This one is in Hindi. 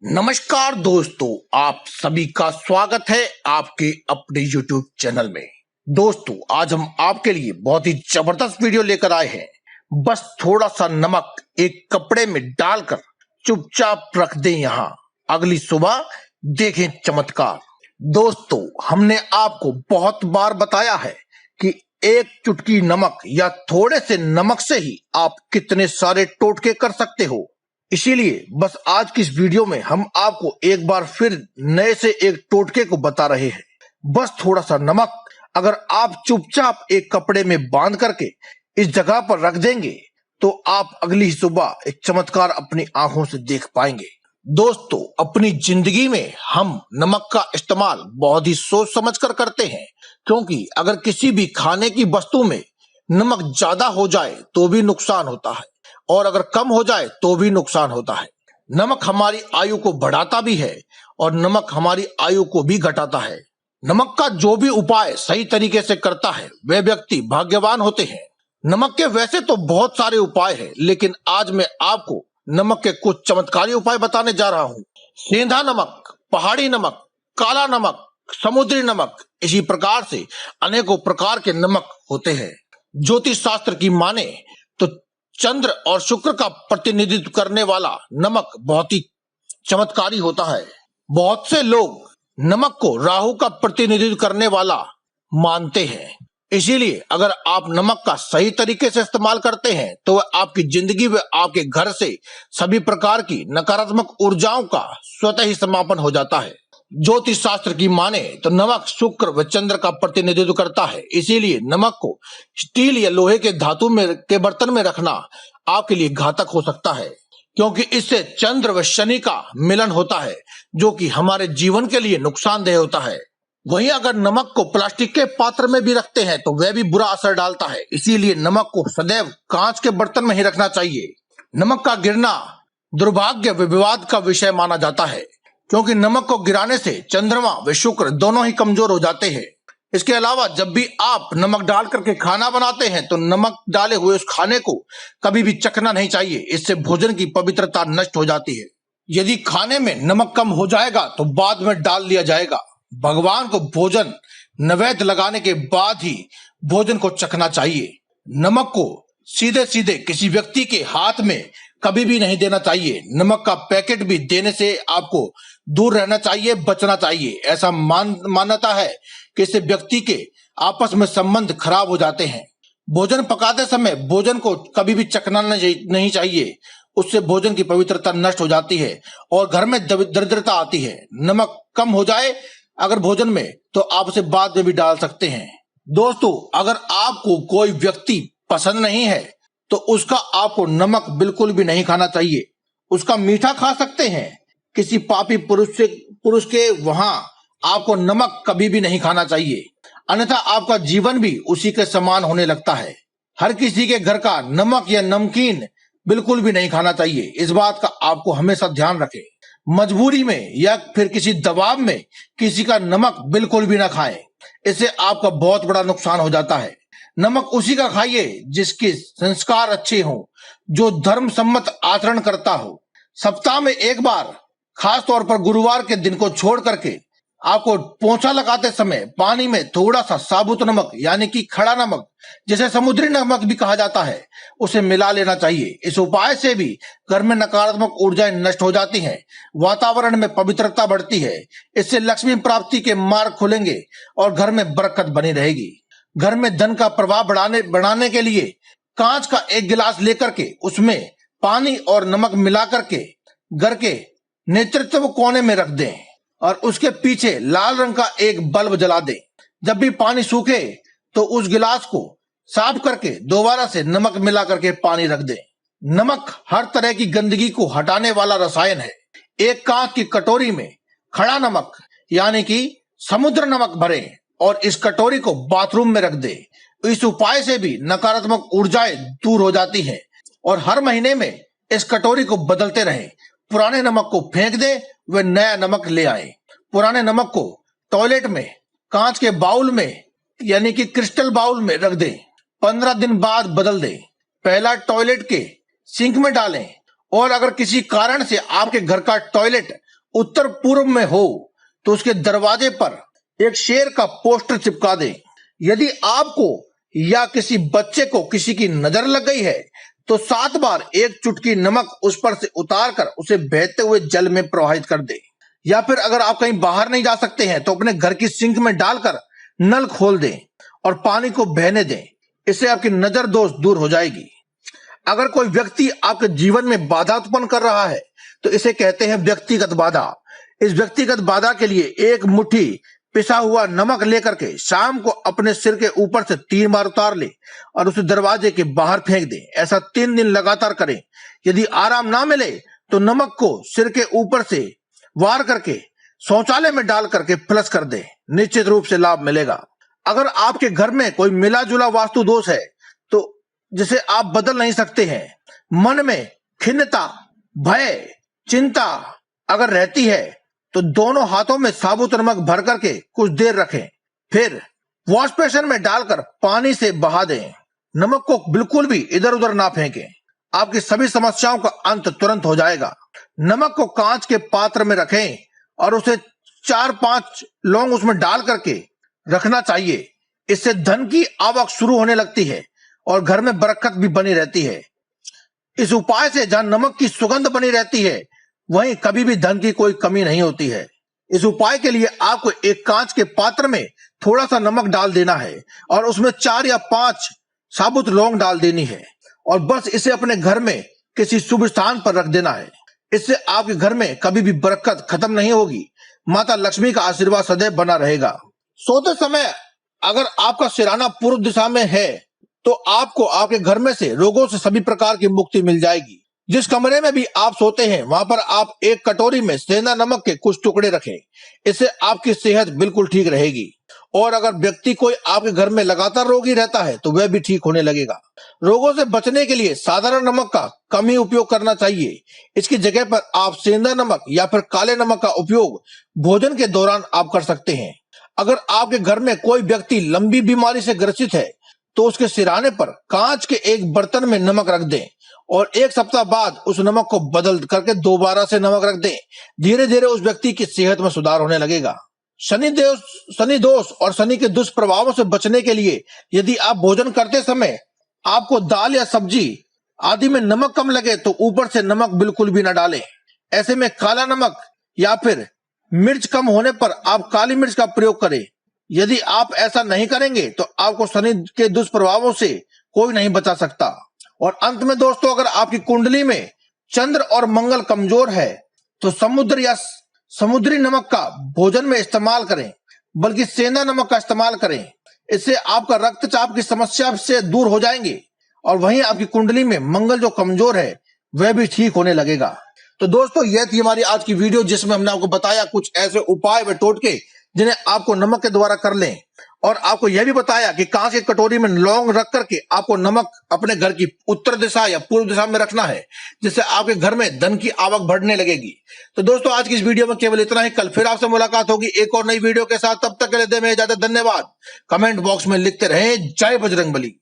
नमस्कार दोस्तों, आप सभी का स्वागत है आपके अपने YouTube चैनल में। दोस्तों, आज हम आपके लिए बहुत ही जबरदस्त वीडियो लेकर आए हैं। बस थोड़ा सा नमक एक कपड़े में डालकर चुपचाप रख दें, यहाँ अगली सुबह देखें चमत्कार। दोस्तों, हमने आपको बहुत बार बताया है कि एक चुटकी नमक या थोड़े से नमक से ही आप कितने सारे टोटके कर सकते हो। इसीलिए बस आज की इस वीडियो में हम आपको एक बार फिर नए से एक टोटके को बता रहे हैं। बस थोड़ा सा नमक अगर आप चुपचाप एक कपड़े में बांध करके इस जगह पर रख देंगे तो आप अगली सुबह एक चमत्कार अपनी आंखों से देख पाएंगे। दोस्तों, अपनी जिंदगी में हम नमक का इस्तेमाल बहुत ही सोच समझ कर करते हैं, क्योंकि अगर किसी भी खाने की वस्तु में नमक ज्यादा हो जाए तो भी नुकसान होता है और अगर कम हो जाए तो भी नुकसान होता है। नमक हमारी आयु को बढ़ाता भी है और नमक हमारी आयु को भी घटाता है। नमक का जो भी उपाय सही तरीके से करता है वे व्यक्ति भाग्यवान होते हैं। नमक के वैसे तो बहुत सारे उपाय हैं, लेकिन आज मैं आपको नमक के कुछ चमत्कारी उपाय बताने जा रहा हूँ। सेंधा नमक, पहाड़ी नमक, काला नमक, समुद्री नमक, इसी प्रकार से अनेकों प्रकार के नमक होते हैं। ज्योतिष शास्त्र की माने तो चंद्र और शुक्र का प्रतिनिधित्व करने वाला नमक बहुत ही चमत्कारी होता है। बहुत से लोग नमक को राहु का प्रतिनिधित्व करने वाला मानते हैं। इसीलिए अगर आप नमक का सही तरीके से इस्तेमाल करते हैं तो वह आपकी जिंदगी में आपके घर से सभी प्रकार की नकारात्मक ऊर्जाओं का स्वतः ही समापन हो जाता है। ज्योतिष शास्त्र की माने तो नमक शुक्र व चंद्र का प्रतिनिधित्व करता है। इसीलिए नमक को स्टील या लोहे के धातु में के बर्तन में रखना आपके लिए घातक हो सकता है, क्योंकि इससे चंद्र व शनि का मिलन होता है, जो कि हमारे जीवन के लिए नुकसानदेह होता है। वहीं अगर नमक को प्लास्टिक के पात्र में भी रखते हैं तो वह भी बुरा असर डालता है। इसीलिए नमक को सदैव कांच के बर्तन में ही रखना चाहिए। नमक का गिरना दुर्भाग्य व विवाद का विषय माना जाता है, क्योंकि नमक को गिराने से चंद्रमा व शुक्र दोनों ही कमजोर हो जाते हैं। इसके अलावा जब भी आप नमक डाल करके खाना बनाते हैं तो नमक डाले हुए उस खाने को कभी भी चखना नहीं चाहिए। इससे भोजन की पवित्रता नष्ट हो जाती है। यदि खाने में नमक कम हो जाएगा तो बाद में डाल लिया जाएगा। भगवान को भोजन नैवेद्य लगाने के बाद ही भोजन को चखना चाहिए। नमक को सीधे सीधे किसी व्यक्ति के हाथ में कभी भी नहीं देना चाहिए। नमक का पैकेट भी देने से आपको दूर रहना चाहिए, बचना चाहिए। ऐसा मान्यता है कि इससे व्यक्ति के आपस में संबंध खराब हो जाते हैं। भोजन पकाते समय भोजन को कभी भी चखना नहीं चाहिए। उससे भोजन की पवित्रता नष्ट हो जाती है और घर में दरिद्रता आती है। नमक कम हो जाए अगर भोजन में तो आप उसे बाद में भी डाल सकते हैं। दोस्तों, अगर आपको कोई व्यक्ति पसंद नहीं है तो उसका आपको नमक बिल्कुल भी नहीं खाना चाहिए। उसका मीठा खा सकते हैं, किसी पापी पुरुष के वहां आपको नमक कभी भी नहीं खाना चाहिए, अन्यथा आपका जीवन भी उसी के समान होने लगता है। हर किसी के घर का नमक या नमकीन बिल्कुल भी नहीं खाना चाहिए। इस बात का आपको हमेशा ध्यान रखें। मजबूरी में या फिर किसी दबाव में किसी का नमक बिल्कुल भी ना खाएं, इससे आपका बहुत बड़ा नुकसान हो जाता है। नमक उसी का खाइए जिसके संस्कार अच्छे हों, जो धर्म सम्मत आचरण करता हो। सप्ताह में एक बार, खास तौर पर गुरुवार के दिन को छोड़ करके, आपको पोंछा लगाते समय पानी में थोड़ा सा साबुत नमक यानी कि खड़ा नमक, जिसे समुद्री नमक भी कहा जाता है, उसे मिला लेना चाहिए। इस उपाय से भी घर में नकारात्मक ऊर्जाएं नष्ट हो जाती हैं, वातावरण में पवित्रता बढ़ती है। इससे लक्ष्मी प्राप्ति के मार्ग खुलेंगे और घर में बरकत बनी रहेगी। घर में धन का प्रवाह बढ़ाने के लिए कांच का एक गिलास लेकर के उसमें पानी और नमक मिला करके घर के नेतृत्व कोने में रख दें और उसके पीछे लाल रंग का एक बल्ब जला दें। जब भी पानी सूखे तो उस गिलास को साफ करके दोबारा से नमक मिला करके पानी रख दें। नमक हर तरह की गंदगी को हटाने वाला रसायन है। एक कांच की कटोरी में खड़ा नमक यानी कि समुद्र नमक भरें और इस कटोरी को बाथरूम में रख दे। इस उपाय से भी नकारात्मक ऊर्जाएं दूर हो जाती हैं और हर महीने में इस कटोरी को बदलते रहें। पुराने नमक को फेंक दे व नया नमक ले आए। पुराने नमक को टॉयलेट में कांच के बाउल में यानी कि क्रिस्टल बाउल में रख दें। 15 दिन बाद बदल दें। पहला टॉयलेट के सिंक में डालें और अगर किसी कारण से आपके घर का टॉयलेट उत्तर पूर्व में हो तो उसके दरवाजे पर एक शेर का पोस्टर चिपका दें। यदि आपको या किसी बच्चे को किसी की नजर लग गई है तो 7 बार एक चुटकी नमक उस पर से उतार कर उसे बहते हुए जल में प्रवाहित कर दें। या फिर अगर आप कहीं बाहर नहीं जा सकते हैं तो अपने घर की सिंक में डालकर नल खोल दें और पानी को बहने दें। इससे आपकी नजर दोष दूर हो जाएगी। अगर कोई व्यक्ति आपके जीवन में बाधा उत्पन्न कर रहा है तो इसे कहते हैं व्यक्तिगत बाधा। इस व्यक्तिगत बाधा के लिए एक मुट्ठी पिसा हुआ नमक लेकर के शाम को अपने सिर के ऊपर से 3 बार उतार ले और उसे दरवाजे के बाहर फेंक दे। ऐसा 3 दिन लगातार करें। यदि आराम ना मिले तो नमक को सिर के ऊपर से वार करके शौचालय में डाल करके फ्लश कर दे। निश्चित रूप से लाभ मिलेगा। अगर आपके घर में कोई मिला जुला वास्तु दोष है तो जिसे आप बदल नहीं सकते हैं, मन में खिन्नता, भय, चिंता अगर रहती है तो दोनों हाथों में साबुत नमक भर करके कुछ देर रखें, फिर वॉश बेसिन में डालकर पानी से बहा दें। नमक को बिल्कुल भी इधर उधर ना फेंकें। आपकी सभी समस्याओं का अंत तुरंत हो जाएगा। नमक को कांच के पात्र में रखें और उसे 4-5 लौंग उसमें डाल करके रखना चाहिए। इससे धन की आवक शुरू होने लगती है और घर में बरकत भी बनी रहती है। इस उपाय से जहां नमक की सुगंध बनी रहती है वहीं कभी भी धन की कोई कमी नहीं होती है। इस उपाय के लिए आपको एक कांच के पात्र में थोड़ा सा नमक डाल देना है और उसमें 4 या 5 साबुत लौंग डाल देनी है और बस इसे अपने घर में किसी शुभ स्थान पर रख देना है। इससे आपके घर में कभी भी बरकत खत्म नहीं होगी। माता लक्ष्मी का आशीर्वाद सदैव बना रहेगा। सोते समय अगर आपका सिरहाना पूर्व दिशा में है तो आपको आपके घर में से रोगों से सभी प्रकार की मुक्ति मिल जाएगी। जिस कमरे में भी आप सोते हैं वहां पर आप एक कटोरी में सेंधा नमक के कुछ टुकड़े रखें। इससे आपकी सेहत बिल्कुल ठीक रहेगी। और अगर व्यक्ति कोई आपके घर में लगातार रोगी रहता है तो वह भी ठीक होने लगेगा। रोगों से बचने के लिए साधारण नमक का कम ही उपयोग करना चाहिए। इसकी जगह पर आप सेंधा नमक या फिर काले नमक का उपयोग भोजन के दौरान आप कर सकते हैं। अगर आपके घर में कोई व्यक्ति लंबी बीमारी से ग्रसित है तो उसके सिरहाने पर कांच के एक बर्तन में नमक रख दें और 1 सप्ताह बाद उस नमक को बदल करके दोबारा से नमक रख दें। धीरे धीरे उस व्यक्ति की सेहत में सुधार होने लगेगा। शनि दोष और शनि के दुष्प्रभावों से बचने के लिए यदि आप भोजन करते समय आपको दाल या सब्जी आदि में नमक कम लगे तो ऊपर से नमक बिल्कुल भी न डालें। ऐसे में काला नमक या फिर मिर्च कम होने पर आप काली मिर्च का प्रयोग करें। यदि आप ऐसा नहीं करेंगे तो आपको शनि के दुष्प्रभावों से कोई नहीं बचा सकता। और अंत में दोस्तों, अगर आपकी कुंडली में चंद्र और मंगल कमजोर है तो समुद्र या समुद्री नमक का भोजन में इस्तेमाल करें, बल्कि सेंधा नमक का इस्तेमाल करें। इससे आपका रक्तचाप की समस्या से दूर हो जाएंगे और वहीं आपकी कुंडली में मंगल जो कमजोर है वह भी ठीक होने लगेगा। तो दोस्तों, यह थी हमारी आज की वीडियो जिसमें हमने आपको बताया कुछ ऐसे उपाय व टोटके जिन्हें आपको नमक के द्वारा कर लें। और आपको यह भी बताया कि कांच की कटोरी में लौंग रख करके आपको नमक अपने घर की उत्तर दिशा या पूर्व दिशा में रखना है, जिससे आपके घर में धन की आवक बढ़ने लगेगी। तो दोस्तों, आज की इस वीडियो में केवल इतना ही। कल फिर आपसे मुलाकात होगी एक और नई वीडियो के साथ। तब तक के लिए दें इजाजत। धन्यवाद। कमेंट बॉक्स में लिखते रहें जय बजरंगबली।